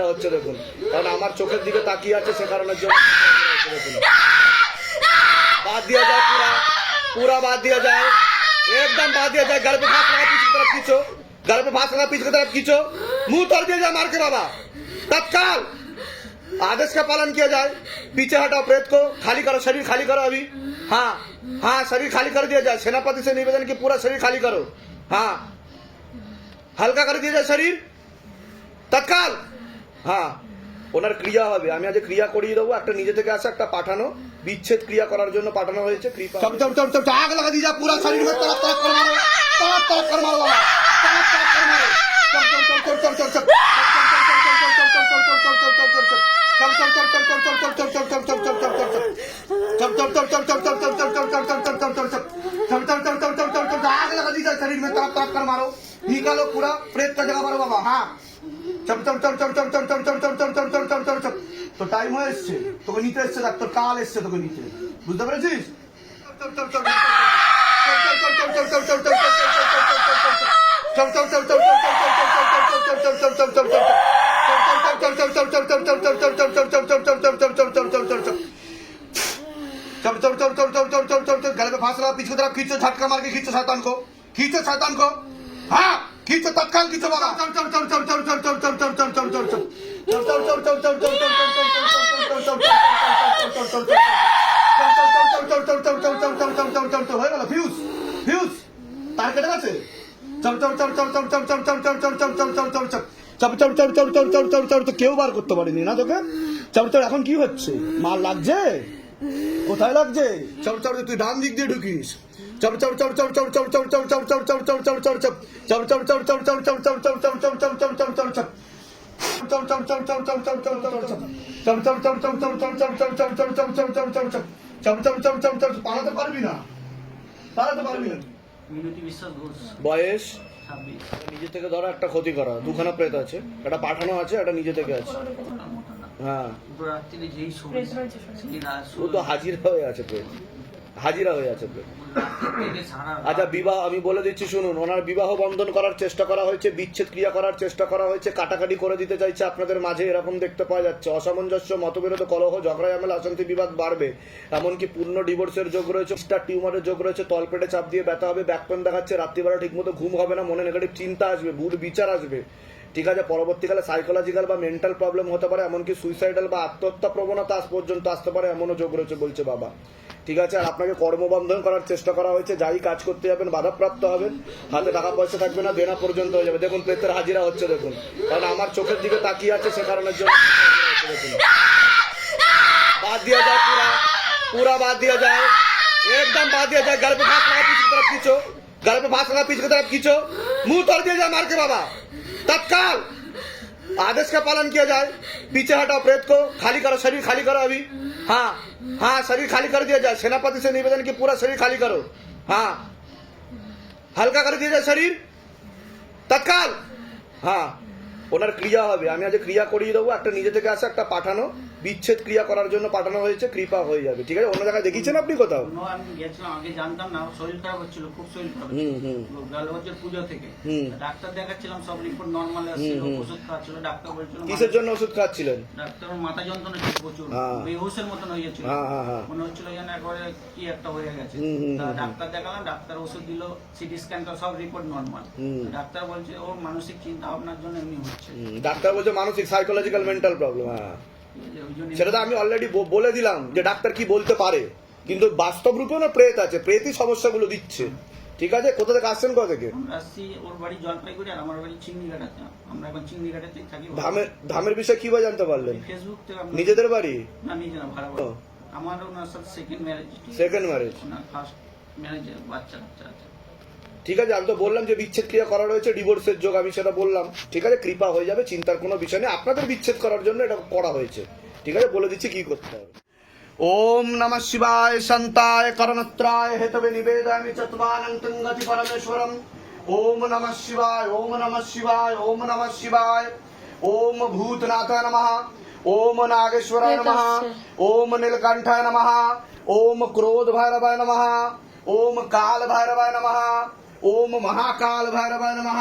হচ্ছে দেখুন, কারণ আমার চোখের দিকে তাকিয়ে আছে, সে কারণের জন্য बात दिया जाए, पूरा बात दिया जाए, एकदम बात दिया जाए। घर पे फांस लगा पीछे की तरफ खींचो, घर पे फांस लगा पीछे की तरफ खींचो, मुंह तोड़ दिया जाए मार के बाबा। तत्काल आदेश का पालन किया जाए। पीछे हटाओ, प्रेत को खाली करो, शरीर खाली करो अभी। हाँ हाँ, शरीर खाली कर दिया जाए। सेनापति से निवेदन कि पूरा शरीर खाली करो। हाँ, हल्का कर दिया जाए शरीर तत्काल। हाँ, ওনার ক্রিয়া হবে। আমি আজ ক্রিয়া করিয়ে দেবো। একটা নিজে থেকে আসা, একটা পাঠানো, বিচ্ছেদ ক্রিয়া করার জন্য পাঠানো হয়েছে। কৃপা আগ লাগা দিয়ে যা, পুরো শরীর में तरफ तरफ कर मारो, तरफ तरफ कर मारो बाबा, तरफ तरफ कर मारो। आग लगा दी जाए शरीर में, तरफ तरफ कर मारो, निकालो पूरा प्रेत का जगह मारो बाबा। हाँ, चम चम चम चम चम चम चम चम चम चम चम चम चम चम। তো টাইম হয়ে এসছে, তোকে নিতে এসছে ডাক্তার, কাল এসছে তোকে নিতে, বুঝতে পেরেছিস? गले पे फांस लगा, पीछे की तरफ खींचो, झटका मार के खींचो शैतान को, खींचो शैतान को। हाँ, खींचो तत्काल खींचो बाबा। হয়ে গেল ফিউজ, ফিউজ তার কেটে গেছে। কেউ বার করতে পারেনি না তোকে। এখন কি হচ্ছে? মাল লাগছে? কোথায় লাগছে? তুই ডান দিক দিয়ে ঢুকিস। পালাতে পারবি না, পালাতে পারবি না। বয়স নিজে থেকে ধরো, একটা ক্ষতি করা, দুখানা প্রেত আছে, একটা পাঠানো আছে, একটা নিজে থেকে আছে। হ্যাঁ, ও তো হাজিরা হয়ে আছে প্রেত, হাজিরা হয়ে আছে প্রেত। আচ্ছা, বিবাহ আমি বলে দিচ্ছি শুনুন। ওনার বিবাহ বন্ধন করার চেষ্টা করা হয়েছে, বিচ্ছেদ ক্রিয়া করার চেষ্টা করা হয়েছে, কাটাকাটি করে দিতে চাইছে আপনাদের মাঝে, এরকম দেখতে পাওয়া যাচ্ছে। অসামঞ্জস্য, মতবিরোধ, কলহ, ঝগড়া, ঝামেলা, অশান্তি, বিবাদ বাড়বে। এমনকি পূর্ণ ডিভোর্সের যোগ রয়েছে, স্টার টিউমারের যোগ রয়েছে, তলপেটে চাপ দিয়ে ব্যথা হবে, ব্যাক পেন দেখাচ্ছে, রাত্রিবেলা ঠিকমতো ঘুম হবে না, মনে নেগেটিভ চিন্তা আসবে, ভুল বিচার আসবে। ঠিক আছে, পরবর্তীকালে সাইকোলজিক্যাল বা মেন্টাল প্রবলেম হতে পারে, এমনকি সুইসাইডাল বা আত্মহত্যা প্রবণতা আজ পর্যন্ত আসতে পারে, এমনও যোগ রয়েছে বলছে বাবা। ঠিক আছে, আর আপনাকে কর্মবন্ধন করার চেষ্টা করা হয়েছে। যাই কাজ করতে যাবেন বাধাপ্রাপ্ত হবেন, হাতে টাকা পয়সা থাকবে না, দেনা পর্যন্ত হয়ে যাবে। দেখুন প্রেতের হাজিরা হচ্ছে দেখুন, কারণ আমার চোখের দিকে তাকিয়ে আছে, সে কারণের জন্য बात दिया जाए, पूरा बात दिया जाए, एकदम बात दिया जाए। गले पे फांस लगा पीछे की तरफ खींचो, गले पे फांस लगा पीछे की तरफ खींचो, मुंह तोड़ दिया जाए मार के बाबा। तत्काल आदेश का पालन किया जाए। पीछे हटाओ, प्रेत को खाली करो, शरीर खाली करो अभी। हाँ हाँ, शरीर खाली कर दिया जाए। सेनापति से निवेदन कि पूरा शरीर खाली करो। हाँ, हल्का कर दिया जाए शरीर तत्काल। हाँ, ওনার ক্রিয়া হবে। আমি আজ ক্রিয়া করিয়ে দেবো। একটা নিজে থেকে আসা, একটা পাঠানো, বিচ্ছেদ ক্রিয়া করার জন্য পাঠানো হয়েছে। কৃপা হয়ে যাবে। ঠিক আছে, অন্য জায়গায় দেখিয়েছেন আপনি কোথাও? আমি গেছিলাম, আগে জানতাম না, শরীর খারাপ হচ্ছিল, খুব শরীর খারাপ। গেল হচ্ছে পুজো থেকে ডাক্তার দেখাচ্ছিলাম, সব রিপোর্ট নরমাল আসছিল, ওষুধ খাচ্ছিল। ডাক্তার বলছিল কিসের জন্য ওষুধ খাচ্ছিলেন? ডাক্তার মাথা যন্ত্রণা ছিল প্রচুর, বেহুশের মতন হয়ে যাচ্ছিল, মনে হচ্ছিল যেন একবারে কি একটা হয়ে গেছে। ডাক্তার দেখালাম, ডাক্তার ওষুধ দিল, সিটি স্ক্যান সব রিপোর্ট নরমাল। ডাক্তার বলছে ও মানসিক চিন্তা ভাবনার জন্য এমনি হচ্ছে। ডাক্তার বলছে মানসিক, সাইকোলজিক্যাল মেন্টাল প্রবলেম। হ্যাঁ, সেটা তো আমি অলরেডি বলে দিলাম যে ডাক্তার কি বলতে পারে, কিন্তু বাস্তব রূপে না প্রেত আছে, প্রেতই সমস্যাগুলো দিচ্ছে। ঠিক আছে, কোথা থেকে আসছেন? কোথা থেকে? আসছি, ওর বাড়ি জলপাইগুড়ি আর আমার বাড়ি চিংড়িঘাটাতে। আমরা এখন চিংড়িঘাটাতেই থাকি। ধামের বিষয়ে কিভাবে জানতে পারলেন? ফেসবুক থেকে। নিজেদের বাড়ি না, নিজে না, ভাড়া বাড়ি। আমার ওনার সাথে সেকেন্ড ম্যারেজ। সেকেন্ড ম্যারেজ না, ফার্স্ট ম্যারেজে বাচ্চা কাচ্চা আছে। ঠিক আছে, আমি তো বললাম যে বিচ্ছেদ ক্রিয়া করা রয়েছে, ডিভোর্সের যোগ, আমি সেটা বললাম। ঠিক আছে, কৃপা হয়ে যাবে, চিন্তার কোনো বিষয় নেই। আপনাদের বিচ্ছেদ করার জন্য এটা করা হয়েছে। ঠিক আছে, বলে দিচ্ছি কি করতে হবে। ओम नमः शिवाय शांताय कर्णत्राय हेतवे निवेदयामि चत्वारंतं गति परमेश्वरम। ओम नमः शिवाय, ओम नमः शिवाय, ओम नमः शिवाय। ओम भूतनाथाय नमः, ओम नागेश्वराय नमः, ओम नीलकंठाय नमः, ओम क्रोध भैरवाय नमः, ओम काल भैरवाय नमः, ओम महाकाल भैरवाय नमः,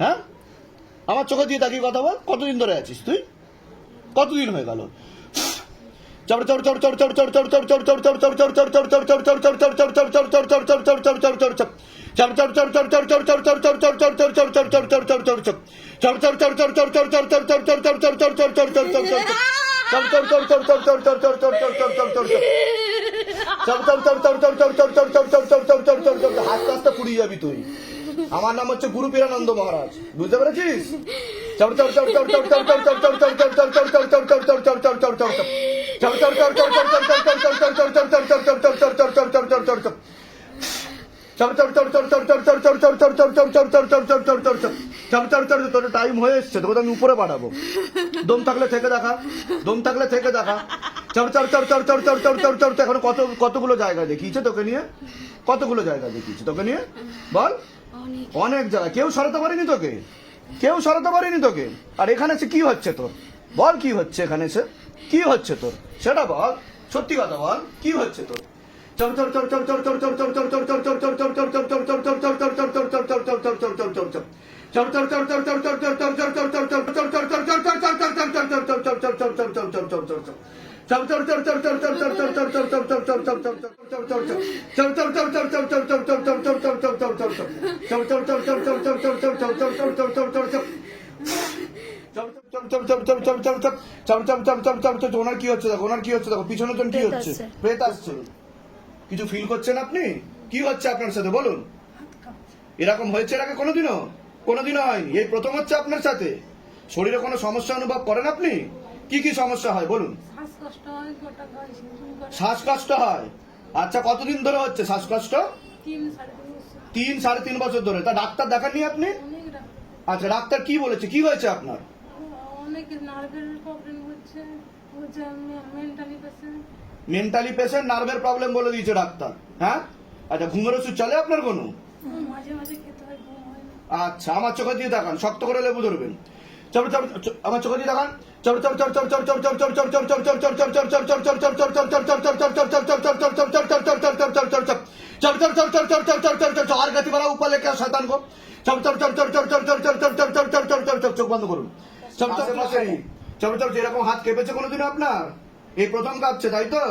হ্যাঁ, আমার চোখে দিয়ে তাকিয়ে কথা বল। কতদিন ধরে আছিস তুই? কতদিন হয়ে গেল? আস্তে আস্তে পুড়িয়ে যাবি তুই। আমার নাম হচ্ছে গুরু পীরানন্দ মহারাজ, বুঝতে পেরেছিস? তোর টাইম হয়ে এসছে, তোকে আমি উপরে পাঠাবো। দম থাকলে থেকে দেখা, দম থাকলে থেকে দেখা। এখন কতগুলো জায়গা দেখিয়েছে তোকে নিয়ে, কতগুলো জায়গা দেখিয়েছে তোকে নিয়ে বল? অনেক জায়গা। কেউ সরাতে পারেনি তোকে, কেউ সরাতে পারেনি তোকে। আর এখানে এসে কি হচ্ছে তোর? বল কি হচ্ছে এখানে এসে? কি হচ্ছে তোর সেটা বল, সত্যি কথা বল, কি হচ্ছে তোর? ওনার কি হচ্ছে দেখো, ওনার কি হচ্ছে দেখো, পিছনে জন কি হচ্ছে? প্রেত আসছে। কিছু ফিল করছেন আপনি? কি হচ্ছে আপনার সাথে বলুন? এরকম হয়েছে এর আগে কোনোদিনও? কোনোদিনও হয়নি, এই প্রথম হচ্ছে আপনার সাথে। শরীরে কোনো সমস্যা অনুভব করেন আপনি? কি কি সমস্যা হয় বলুন? শ্বাসকষ্ট হয়। আচ্ছা, কতদিন ধরে হচ্ছে শ্বাসকষ্ট? 3-3.5 বছর ধরে। তা ডাক্তার দেখাননি আপনি? আচ্ছা, ডাক্তার কি বলেছে, কি হয়েছে আপনার? মেন্টালি পেশেন্ট, নার্ভের প্রবলেম বলে দিয়েছে ডাক্তার। হ্যাঁ, আচ্ছা, ঘুমের ওষুধ চলে আপনার কোনো? আচ্ছা, আমার চোখে দিয়ে দেখান, শক্ত করে লেবু ধরবেন। আমার চোখে দিয়ে দেখান। আর গাছি বাড়া উপর লেখা শয়তান গো। চোখ বন্ধ করুন। এরকম হাত কেঁপেছে কোনোদিনও আপনার? এই প্রথম কাঁপছে, তাই তো?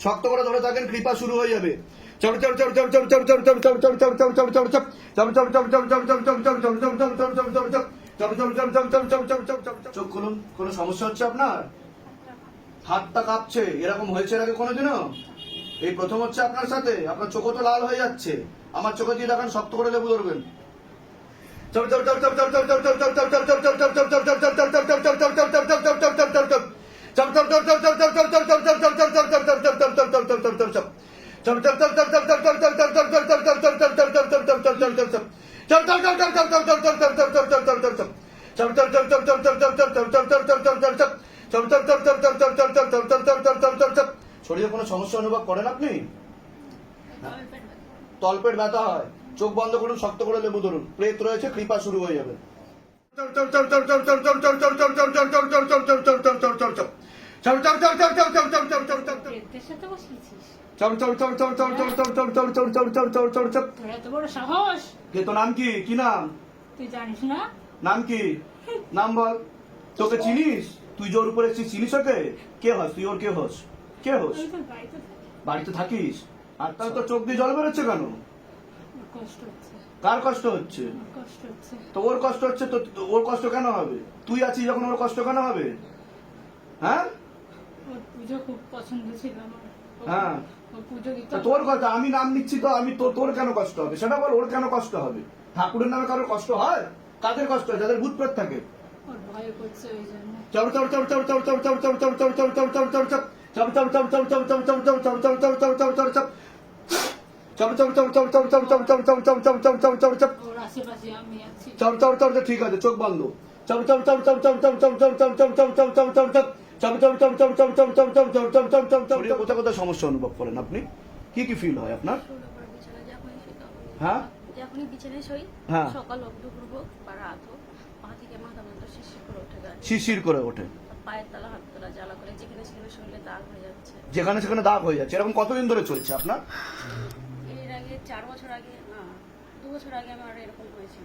শক্ত করে ধরে থাকেন, কৃপা শুরু হয়ে যাবে। চোখ খুলুন। কোনো সমস্যা হচ্ছে আপনার? হাতটা কাঁপছে, এরকম হয়েছে এর আগে কোনোদিনও? এই প্রথম হচ্ছে আপনার সাথে। আপনার চোখও তো লাল হয়ে যাচ্ছে। আমার চোখে দিয়ে দেখান, শক্ত করে লেবু ধরবেন। শরীরে কোনো সমস্যা অনুভব করেন আপনি? তলপেট ব্যথা হয়। চোখ বন্ধ করুন, শক্ত করে লেবু ধরুন। প্রেত রয়েছে, কৃপা শুরু হয়ে যাবে। নাম কি? কি নাম? তুই জানিস না? নাম কি? নাম বল। তোকে চিনিস? তুই জোর উপরে চিনিস ওকে? কে হস তুই? ওর কে হস? কে হস? বাড়িতে থাকিস? আর তাহলে তোর চোখ দিয়ে জল বেরোচ্ছে কেন? কার কষ্ট হচ্ছে? তো ওর কষ্ট হচ্ছে, তো ওর কষ্ট কেন হবে? তুই আছিস যখন, ওর কষ্ট কেন হবে? হ্যাঁ, পুজো খুব পছন্দ ছিল আমার। হ্যাঁ, পুজো দিতে। তোর কথা আমি নাম নিচ্ছি তো, আমি তোর কেন কষ্ট হবে সেটা বল। ওর কেন কষ্ট হবে? ঠাকুরের নামে কারোর কষ্ট হয়? কাদের কষ্ট হয়? যাদের ভূত প্রেত থাকে। ওর ভয় করছে ওই জন্য। ওর আশেপাশে আমি আছি। ঠিক আছে, চোখ বন্ধ। কোথায় কোথায় সমস্যা অনুভব করেন আপনি? কি কি ফিল হয় আপনার? হ্যাঁ, যখনই বিছানায় শুই, হ্যাঁ, সকাল হোক দুপুর হোক বা রাত হোক, পা থেকে মাথা পর্যন্ত শিরশির করে ওঠে গায়ে। শিরশির করে ওঠে। পায়ের তলা হাত তলা জ্বালা করে, যেখানে সেখানে শরীরে দাগ হয়ে যাচ্ছে। যেখানে সেখানে দাগ হয়ে যাচ্ছে। এরকম কতদিন ধরে চলছে আপনার? এর আগে 4 বছর আগে, না 2 বছর আগে আমার এরকম হয়েছিল।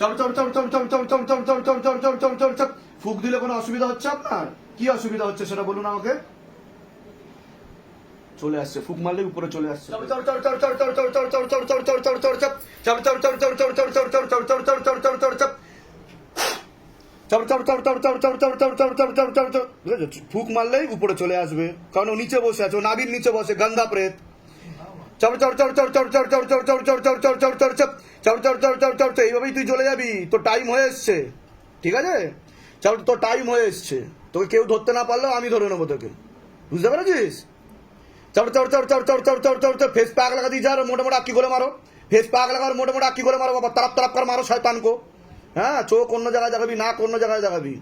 ফুক দিলে কোনো অসুবিধা হচ্ছে আপনার? কি অসুবিধা হচ্ছে সেটা বলুন আমাকে। চলে আসছে, ফুক মারলে উপরে চলে আসছে। ফুক মারলেই উপরে চলে আসবে, কারণ ও নিচে বসে আছে, ও নাভির নিচে বসে, গন্ধা প্রেত। এইভাবেই তুই চলে যাবি, তোর টাইম হয়ে এসছে, ঠিক আছে? তোর টাইম হয়ে এসছে, তোকে কেউ ধরতে না পারলেও আমি ধরে নেবো তোকে, বুঝতে পেরেছিস? ফেস पे आग लगा दी जा, मोटे मोटे आक्की गोले मारो, फेस पे आग लगा और मोटे मोटे आक्की गोले मारो बाबा, तरफ तरफ कर मारो शैतान को। হ্যাঁ, চোখ অন্য জায়গায় দেখাবি, নাক অন্য জায়গায় দেখাবি,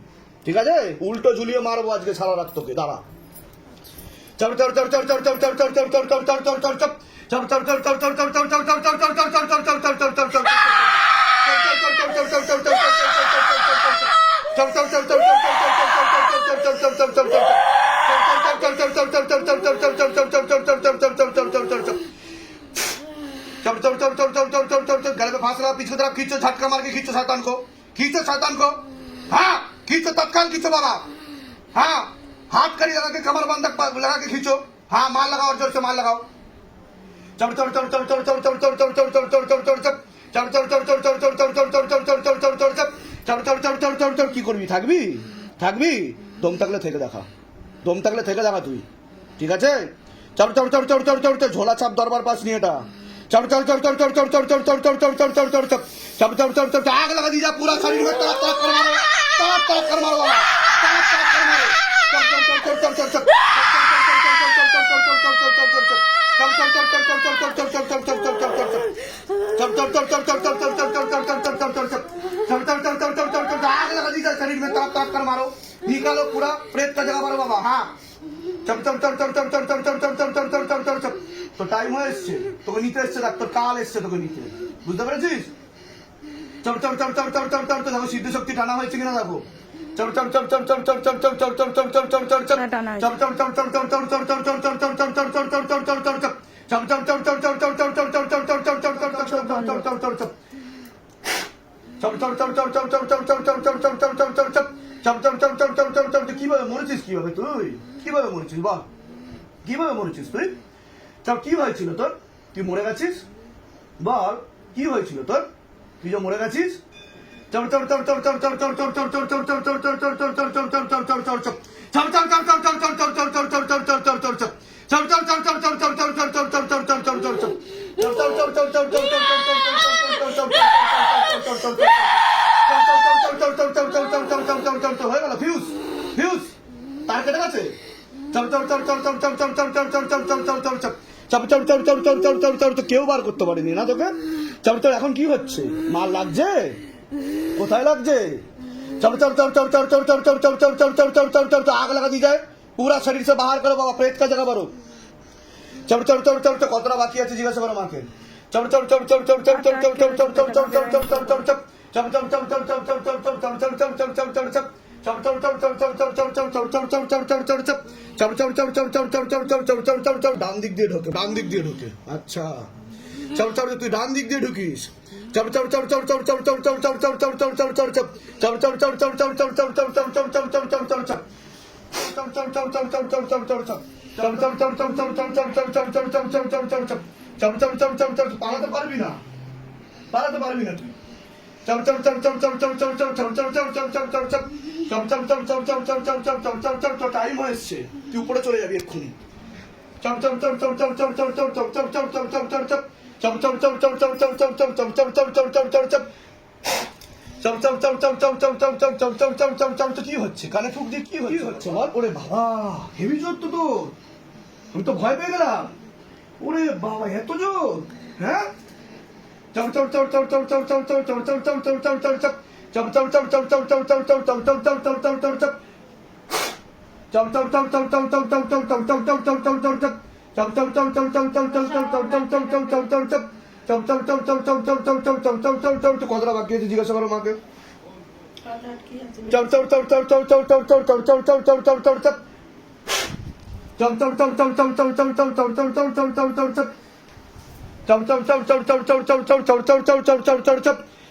ঠিক আছে? উল্টো ঝুলিয়ে মারবো আজকে সারা রাত তোকে, দাঁড়া। गले में फांस लगा, पीछे तरफ खींचो, झटका मार के खींचो शैतान को, खींचो शैतान को। हाँ, खींचो, तत्काल खींचो बाबा। हाँ, हाथ कड़ी लगा के कमर बंधक लगा के खींचो। हाँ, मार लगाओ, जोर से मार लगाओ। কি করবি? থাকবি থাকবি দম থাকলে থেকে দেখা, দম থাকলে থেকে দেখা তুই, ঠিক আছে? ঝোলা চাপ দরবার পাস নিয়ে এটা। आग लगा दीजिए पूरा शरीर में, तरफ तरफ कर मारो, तरफ तरफ कर मारो बाबा, तरफ तरफ कर मारो। आग लगा दीजिए शरीर में, तरफ तरफ कर मारो, निकालो पूरा प्रेत का जगह मारो बाबा। हाँ, তো টাইম হয়ে এসছে, তোকে নিতে এসছে ডাক্তার, কাল এসছে তোকে নিতে, বুঝতে পেরেছিস? দেখো সিদ্ধ শক্তি টানা হয়েছে কিনা দেখো। কিভাবে মরেছিস? কিভাবে তুই কিভাবে মরেছিস? বল, কিভাবে মরেছিস তুই? কি হয়েছিল তোর? তুই মরে গেছিস? বল, কি হয়েছিল তোর? তুই যে মরে গেছিস? হয়ে গেল ফিউজ, ফিউজ তার কেটে গেছে। কেউ বার করতে পারেনি না তোকে। এখন কি হচ্ছে? মাল লাগছে? কোথায় লাগছে? आग लगा दी जाए, पूरा शरीर से बाहर करो बाबा, प्रेत का जगह भरो। कतटा बाकी আছে জিজ্ঞাসা করো মাকে। ডান দিক দিয়ে ঢোকে, ডান দিক দিয়ে ঢোকে। আচ্ছা, তুই ডান দিক দিয়ে ঢুকিস। পালাতে পারবি না, পালাতে পারবি না তুই। টাইম হয়েছে, তুই উপরে চলে যাবি এক্ষুনি। কি হচ্ছে? কানে ফুক দিয়ে কি হচ্ছে? ওরে বাবা, হেভি জোর তো তোর, আমি তো ভয় পেয়ে গেলাম। ওরে বাবা, এত জোর? হ্যাঁ, কতটা বাকি আছে জিজ্ঞাসা করো মাকে।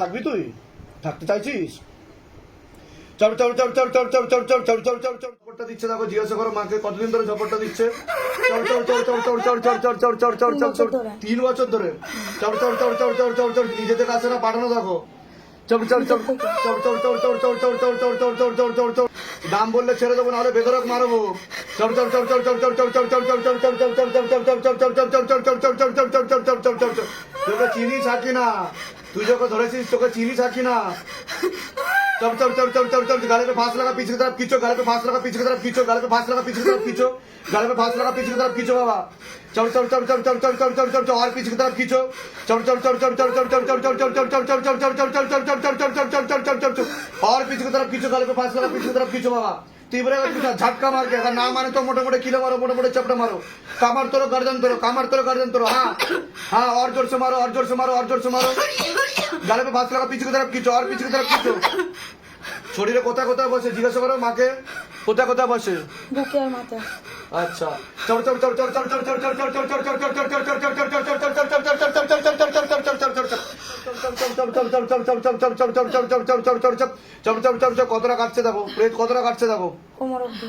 থাকবি তুই? থাকতে চাইছিস? ঝপটটা দিচ্ছে দেখো, জিজ্ঞাসা করো মাকে কতদিন ধরে ঝপটটা দিচ্ছে। 3 বছর ধরে। নিজে থেকে আসে না, পাঠানো দেখো। দাম বললে ছেড়ে দেবো, নাহলে বেদরক মারবো। তোকে চিনি থাকি না, তুই যখন ধরেছিস তোকে চিনি থাকি না। गाले पे फांस लगा पीछे की तरफ खींचो, गाले पे फांस लगा पीछे की तरफ खींचो, गाले पे फांस लगा पीछे की तरफ खींचो, गाले पे फांस लगा पीछे की तरफ खींचो बाबा। और पीछे की तरफ खींचो। और पीछे की तरफ खींचो, गाले पे फांस लगा पीछे की तरफ खींचो बाबा। तीव्र झटका मार के, अगर ना माने तो मोटे मोटे किलो मारो, मोटे मोटे चपटे मारो। कामर तोड़ो, गर्दन तोड़ो, कामर तोड़ो, गर्दन तोड़ो। हाँ हाँ, और जोर से मारो, और जोर से मारो, और जोर से मारो। गाले पे फांस लगा पीछे की तरफ खींचो, और पीछे की तरफ खींचो। শরীরে কোথায় কোথায় বসে জিজ্ঞাসা করো মাকে, কোথায় কোথায় বসে? বুকে আর মাথায়। আচ্ছা, কতটা কাটছে দেখো, প্রেত কতটা কাটছে দেখো। কোমর অব্দি।